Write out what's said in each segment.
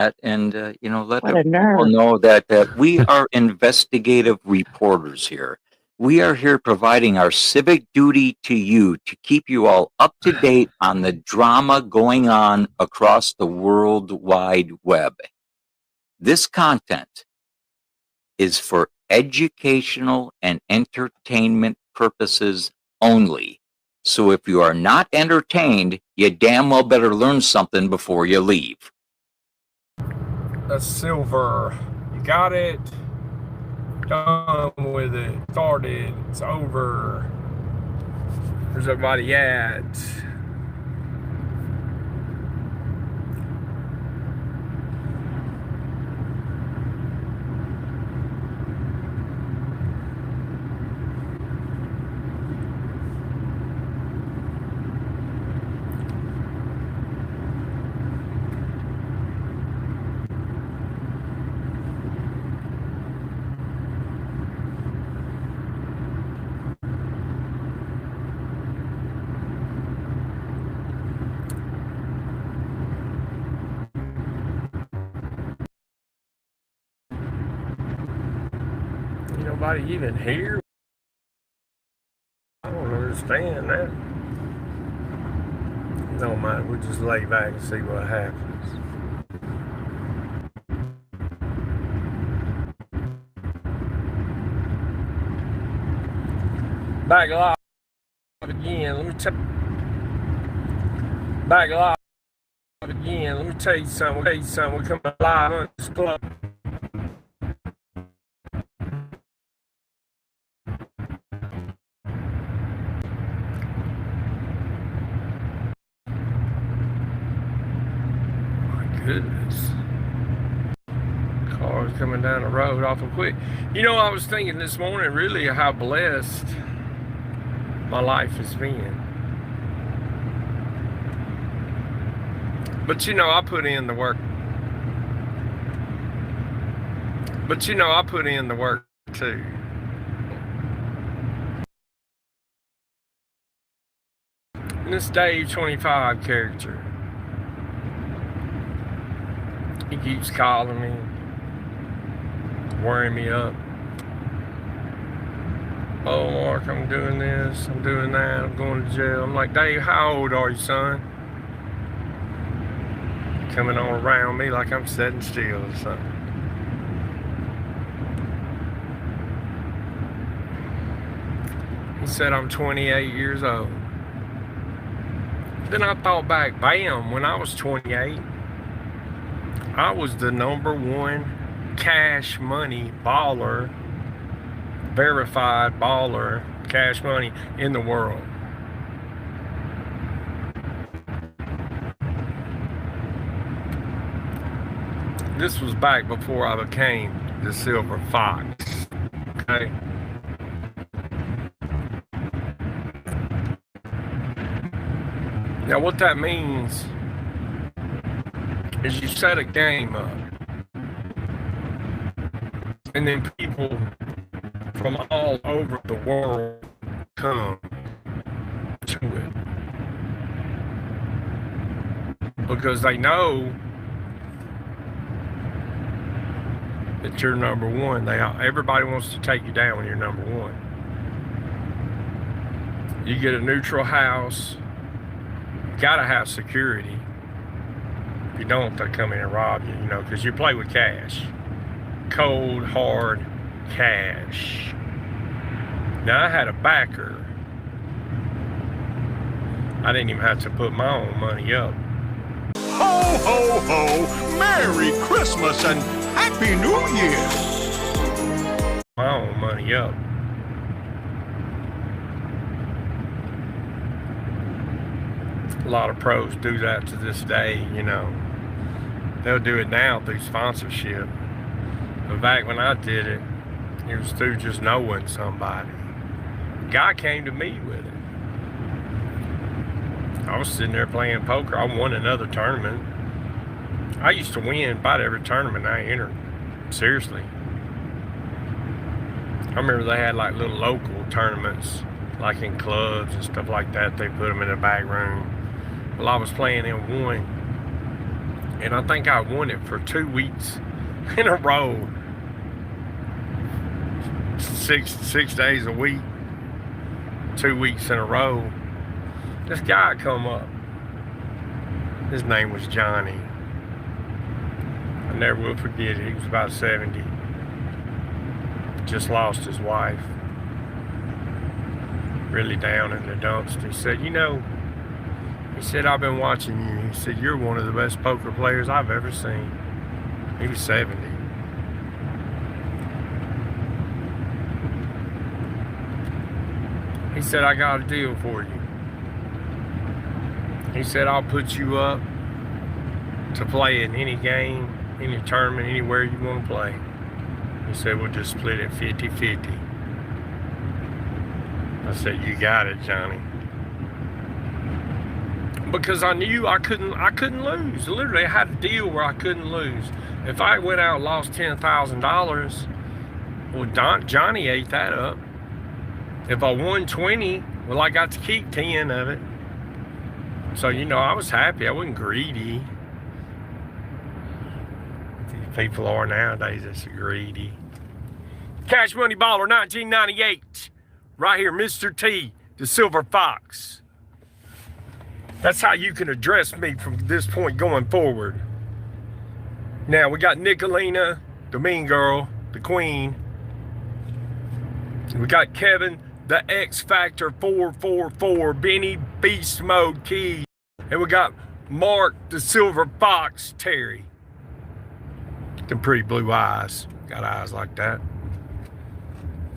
that and, let What the a people nerve. know that we are investigative reporters here. We are here providing our civic duty to you to keep you all up to date on the drama going on across the World Wide Web. This content is for educational and entertainment purposes only. So if you are not entertained, you damn well better learn something before you leave. That's silver. You got it. Done with it. Started. It's over. Where's everybody at? Ain't nobody even here. I don't understand that. No mind, we'll just lay back and see what happens. Back live again. Let me tell back live again. Let me tell you something. We're coming live on this club. Goodness. Cars coming down the road awful quick. I was thinking this morning really how blessed my life has been. But I put in the work. I put in the work too. And this Dave 25 character. He keeps calling me, worrying me up. Oh, Mark, I'm doing this, I'm doing that, I'm going to jail. I'm like, Dave, how old are you, son? Coming on around me like I'm sitting still or something. He said I'm 28 years old. Then I thought back, bam, when I was 28, I was the #1 cash money baller, verified baller, cash money in the world. This was back before I became the Silver Fox, okay? Now what that means is you set a game up, and then people from all over the world come to it because they know that you're #1. Everybody wants to take you down when you're #1. You get a neutral house, you gotta have security. If you don't, they'll come in and rob you, because you play with cash. Cold, hard cash. Now, I had a backer. I didn't even have to put my own money up. Ho, ho, ho! Merry Christmas and Happy New Year! My own money up. A lot of pros do that to this day, They'll do it now through sponsorship. But back when I did it, it was through just knowing somebody. Guy came to me with it. I was sitting there playing poker. I won another tournament. I used to win about every tournament I entered. Seriously. I remember they had like little local tournaments, like in clubs and stuff like that. They put them in the back room. Well, I was playing in one And I think I won it for 2 weeks in a row. Six days a week, 2 weeks in a row. This guy come up. His name was Johnny. I never will forget it. He was about 70. Just lost his wife. Really down in the dumps. He said, you know, he said, I've been watching you. He said, you're one of the best poker players I've ever seen. He was 70. He said, I got a deal for you. He said, I'll put you up to play in any game, any tournament, anywhere you want to play. He said, we'll just split it 50-50. I said, you got it, Johnny. Because I knew I couldn't lose. Literally, I had a deal where I couldn't lose. If I went out and lost $10,000, well, Johnny ate that up. If I won 20, well, I got to keep 10 of it. So, you know, I was happy. I wasn't greedy. These people are nowadays, that's greedy. Cash Money Baller 1998. Right here, Mr. T, the Silver Fox. That's how you can address me from this point going forward. Now, we got Nicolina, the mean girl, the queen. We got Kevin, the X Factor 444, Benny Beast Mode Key. And we got Mark, the Silver Fox Terry. Them pretty blue eyes. Got eyes like that.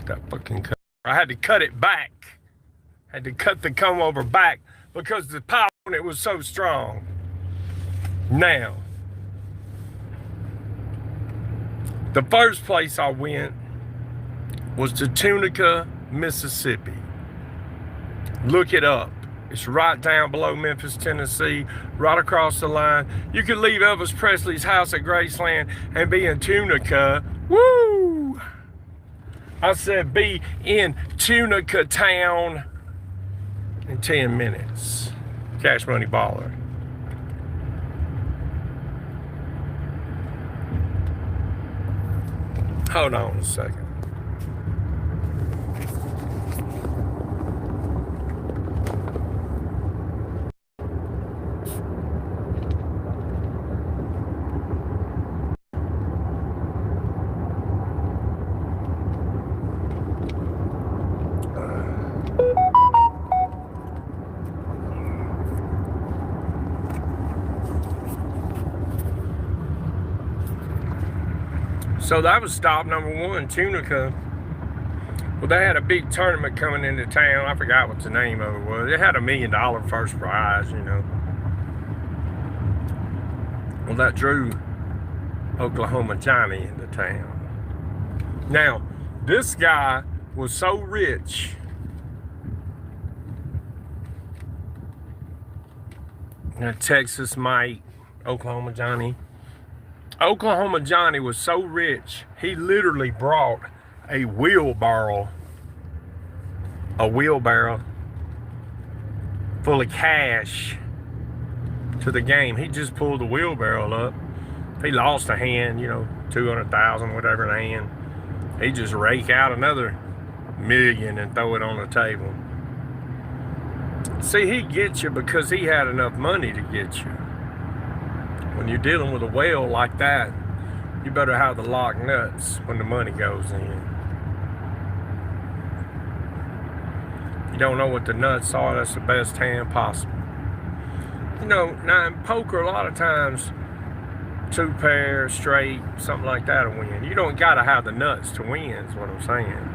Got fucking cut. I had to cut it back. Had to cut the comb over back because the power on it was so strong. Now, the first place I went was to Tunica, Mississippi. Look it up. It's right down below Memphis, Tennessee, right across the line. You could leave Elvis Presley's house at Graceland and be in Tunica. Woo! I said be in Tunica town in 10 minutes. Cash Money Baller. Hold on a second. So that was stop number one, Tunica. Well, they had a big tournament coming into town. I forgot what the name of it was. It had $1 million first prize, you know. Well, that drew Oklahoma Johnny into town. Now, this guy was so rich. Now, Texas Mike, Oklahoma Johnny. Oklahoma Johnny was so rich, he literally brought a wheelbarrow full of cash to the game. He just pulled the wheelbarrow up. If he lost a hand, you know, 200,000, whatever in a hand, he just rake out another million and throw it on the table. See, he'd get you because he had enough money to get you. When you're dealing with a whale like that, you better have the lock nuts when the money goes in. You don't know what the nuts are, that's the best hand possible. You know, now in poker, a lot of times, 2 pair, straight, something like that will win. You don't gotta have the nuts to win, is what I'm saying.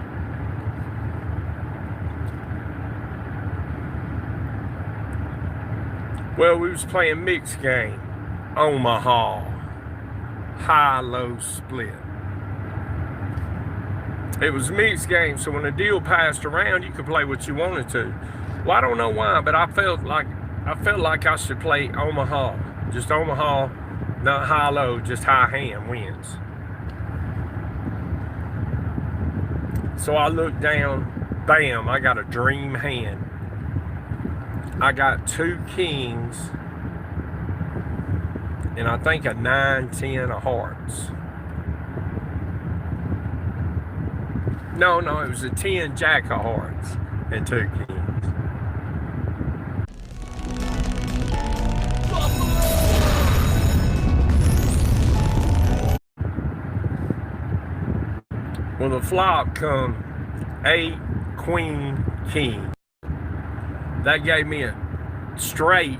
Well, we was playing mixed game. Omaha, high-low split. It was a mixed game, so when the deal passed around, you could play what you wanted to. Well, I don't know why, but I felt like I should play Omaha. Just Omaha, not high-low, just high hand wins. So I looked down, bam, I got a dream hand. I got 2 kings and I think a 9-10 of hearts. No, it was a 10 jack of hearts and 2 kings. Well, the flop come 8 queen king. That gave me a straight.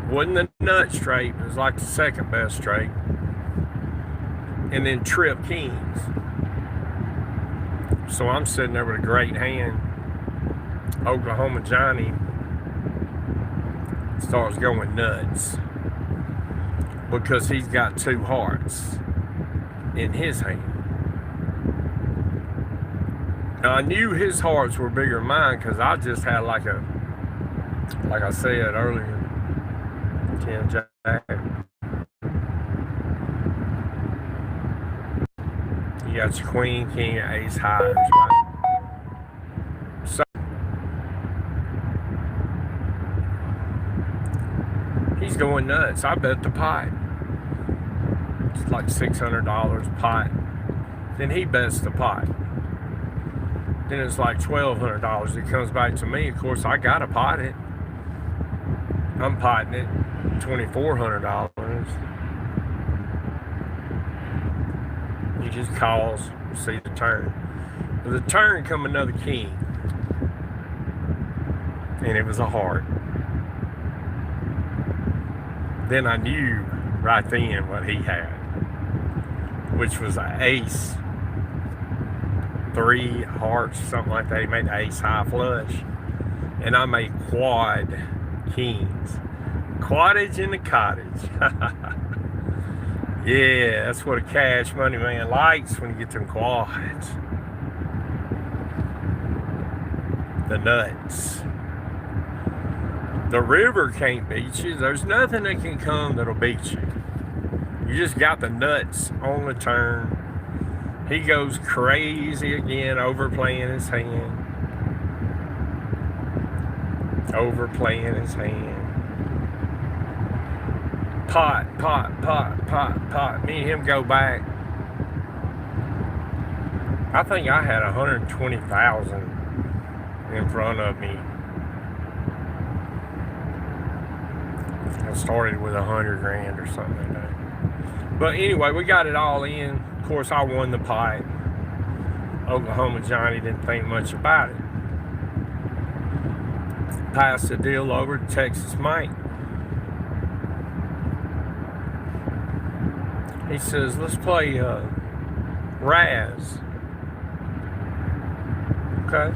Wasn't the nut straight, it was like the second best straight. And then trip kings. So I'm sitting there with a great hand. Oklahoma Johnny starts going nuts because he's got 2 hearts in his hand. Now, I knew his hearts were bigger than mine because I just had like I said earlier, 10 jack. You got your queen, king, and ace highs, right? So he's going nuts. I bet the pot. It's like $600 pot. Then he bets the pot. Then it's like $1,200. It comes back to me. Of course, I gotta pot it. I'm potting it $2,400. He just calls, see the turn. With the turn come another king. And it was a heart. Then I knew right then what he had, which was an ace, 3 hearts, something like that. He made the ace high flush. And I made quad kings. Quaddage in the cottage. Yeah, that's what a cash money man likes when you get them quads. The nuts. The river can't beat you. There's nothing that can come that'll beat you. You just got the nuts on the turn. He goes crazy again, overplaying his hand. Overplaying his hand. Pot. Me and him go back. I think I had 120,000 in front of me. I started with 100 grand or something like that. But anyway, we got it all in. Of course, I won the pot. Oklahoma Johnny didn't think much about it. Passed the deal over to Texas Mike. He says, let's play Raz. Okay.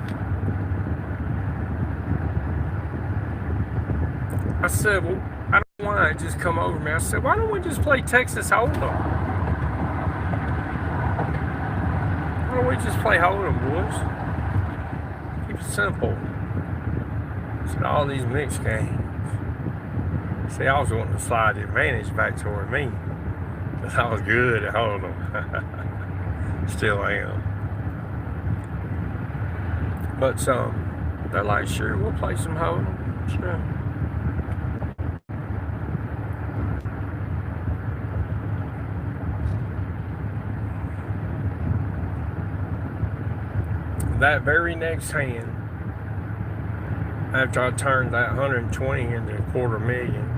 I said, well, I don't want to just come over me. I said, why don't we just play Texas Hold'em? Why don't we just play Hold'em, boys? Keep it simple. I said, all these mixed games. See, I was wanting to slide the advantage back toward me. Because I was good at Hold'em. Still am. But they're like, sure, we'll play some Hold'em. Sure. That very next hand, after I turned that 120 into $250,000,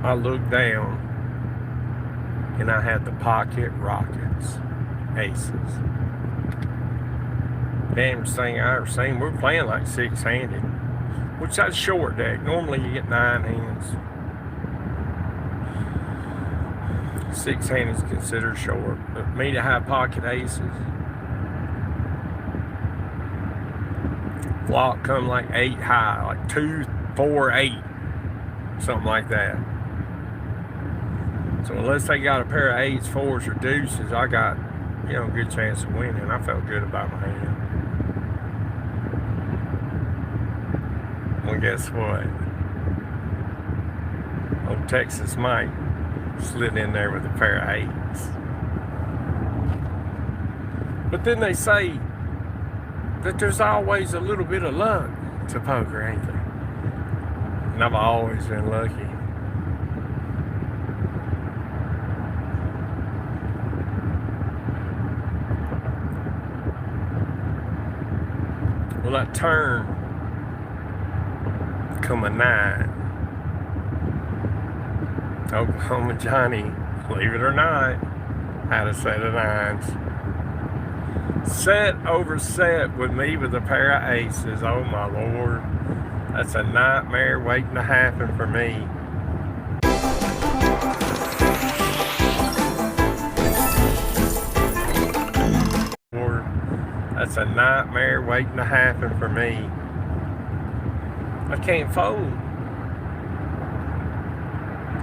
I looked down and I had the pocket rockets, aces. Damnest thing I ever seen. We're playing like 6-handed, which that's short deck. Normally you get 9 hands. 6-handed is considered short, but me to have pocket aces. Flop come like 8 high, like 2, 4, 8, something like that. So unless they got a pair of 8s, 4s, or deuces, I got, a good chance of winning. I felt good about my hand. Well, guess what? Old Texas Mike slid in there with a pair of 8s. But then they say that there's always a little bit of luck to poker, ain't there? And I've always been lucky. Well, that turn come a 9. Oklahoma Johnny, believe it or not, had a set of 9s. Set over set with me with a pair of aces. Oh my Lord. That's a nightmare waiting to happen for me. Lord, that's a nightmare waiting to happen for me. I can't fold.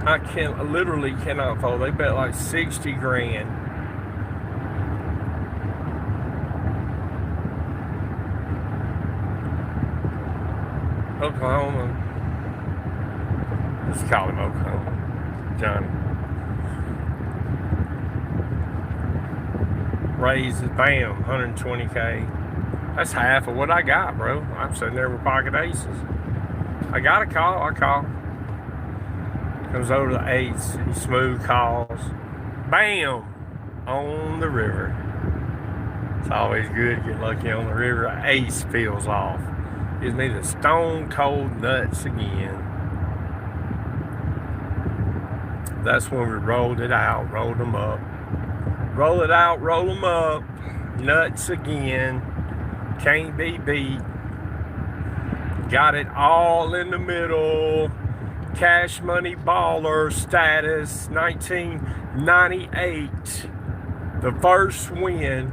I literally cannot fold. They bet like 60 grand. Oklahoma. Let's call him Oklahoma. Johnny. Raise it, bam, 120K. That's half of what I got, bro. I'm sitting there with pocket aces. I got a call, I call. Comes over to the 8s, he smooth calls. Bam! On the river. It's always good to get lucky on the river. Ace peels off. Gives me the stone cold nuts again. That's when we rolled it out, rolled them up. Roll it out, roll them up. Nuts again. Can't be beat. Got it all in the middle. Cash money baller status, 1998. The first win,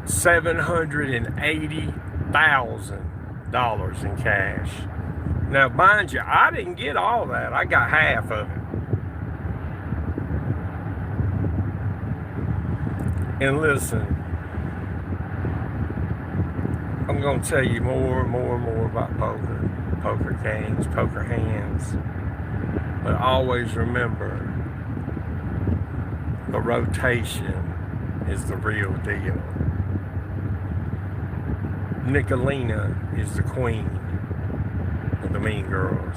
$780,000 in cash. Now, mind you, I didn't get all that. I got half of it. And listen, I'm going to tell you more and more and more about poker. Poker games, poker hands. But always remember, the rotation is the real deal. Nicolina is the queen of the mean girls.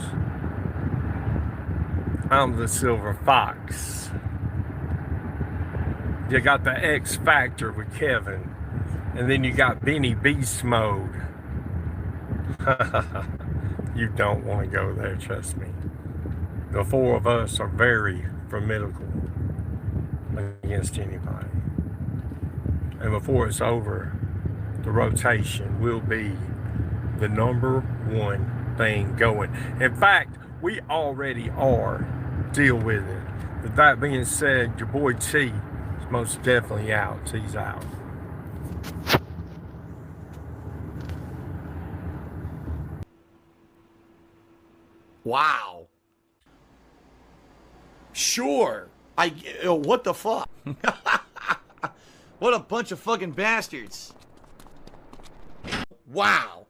I'm the silver fox. You got the X Factor with Kevin. And then you got Benny Beast Mode. You don't want to go there, trust me. The four of us are very formidable against anybody. And before it's over, the rotation will be the #1 thing going. In fact, we already are. Deal with it. With that being said, your boy T is most definitely out. T's out. Wow. Sure. What the fuck? What a bunch of fucking bastards. Wow.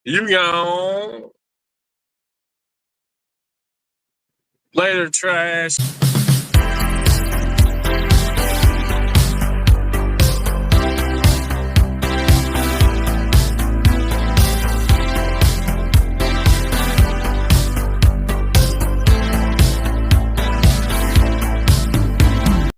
You gone. Later, trash.